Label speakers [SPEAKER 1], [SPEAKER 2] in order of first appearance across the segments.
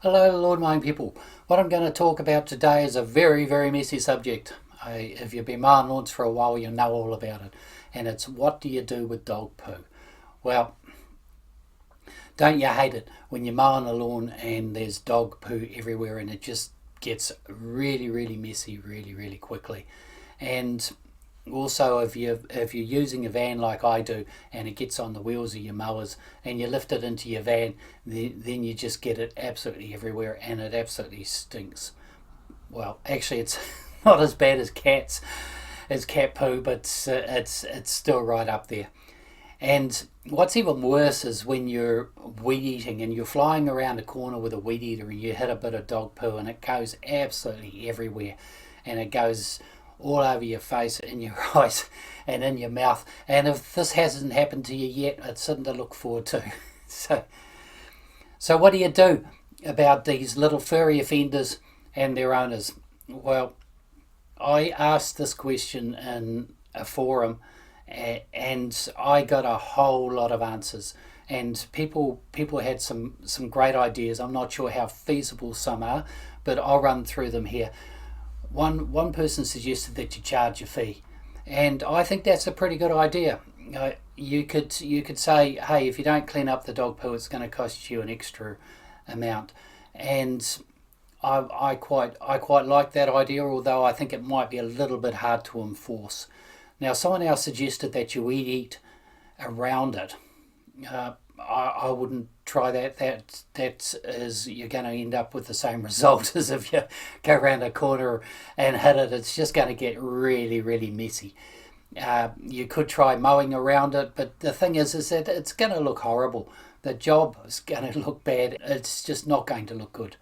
[SPEAKER 1] Hello, Lord mowing people. What I'm going to talk about today is a very, very messy subject. If you've been mowing lawns for a while, you know all about it. And it's what do you do with dog poo? Well, don't you hate it when you're mowing a lawn and there's dog poo everywhere and it just gets really, really messy really, really quickly. And also, if you're using a van like I do and it gets on the wheels of your mowers and you lift it into your van, then you just get it absolutely everywhere and it absolutely stinks. Well, actually, it's not as bad as cat poo, but it's still right up there. And what's even worse is when you're weed eating and you're flying around a corner with a weed eater and you hit a bit of dog poo and it goes absolutely everywhere, and it goes all over your face, in your eyes, and in your mouth. And if this hasn't happened to you yet, it's something to look forward to. So, so what do you do about these little furry offenders and their owners? Well, I asked this question in a forum, and I got a whole lot of answers. And people had some great ideas. I'm not sure how feasible some are, but I'll run through them here. One person suggested that you charge a fee, and I think that's a pretty good idea. You could say, hey, if you don't clean up the dog poo, it's going to cost you an extra amount, and I quite like that idea, although I think it might be a little bit hard to enforce. Now, someone else suggested that you eat around it. I wouldn't try that. That is, you're going to end up with the same result as if you go around a corner and hit it. It's just going to get really, really messy. You could try mowing around it, but the thing is that it's going to look horrible. The job is going to look bad. It's just not going to look good.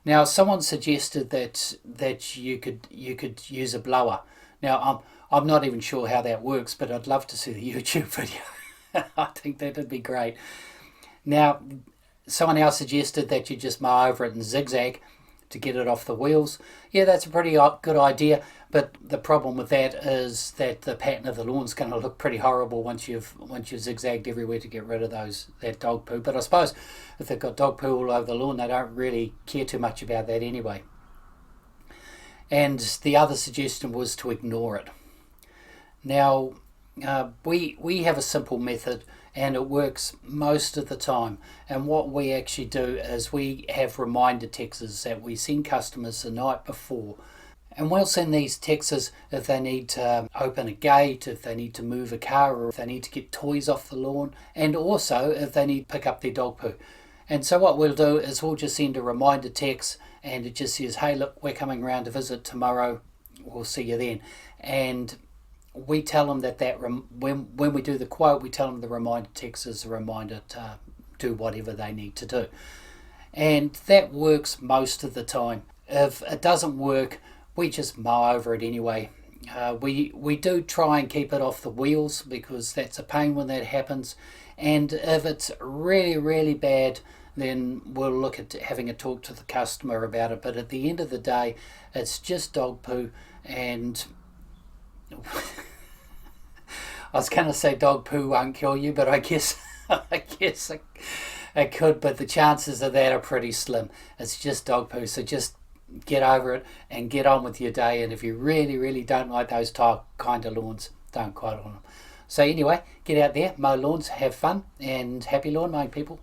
[SPEAKER 1] Now, someone suggested that you could use a blower. Now, I'm not even sure how that works, but I'd love to see the YouTube video. I think that'd be great. Now, someone else suggested that you just mow over it in zigzag to get it off the wheels. Yeah, that's a pretty good idea, but the problem with that is that the pattern of the lawn's going to look pretty horrible once you've zigzagged everywhere to get rid of that dog poo. But I suppose if they've got dog poo all over the lawn, they don't really care too much about that anyway. And the other suggestion was to ignore it. Now, we have a simple method and it works most of the time. And what we actually do is we have reminder texts that we send customers the night before. And we'll send these texts if they need to open a gate, if they need to move a car, or if they need to get toys off the lawn, and also if they need to pick up their dog poo. And so what we'll do is we'll just send a reminder text and it just says, hey, look, we're coming around to visit tomorrow. We'll see you then. And we tell them when we do the quote, we tell them the reminder text is a reminder to do whatever they need to do. And that works most of the time. If it doesn't work, we just mow over it anyway. We do try and keep it off the wheels because that's a pain when that happens. And if it's really, really bad, then we'll look at having a talk to the customer about it. But at the end of the day, it's just dog poo, and I was going to say dog poo won't kill you, but I guess it could, but the chances of that are pretty slim. It's just dog poo, so just get over it and get on with your day. And if you really, really don't like those kind of lawns, don't quote on them. So anyway, get out there, mow lawns, have fun, and happy lawn mowing, people.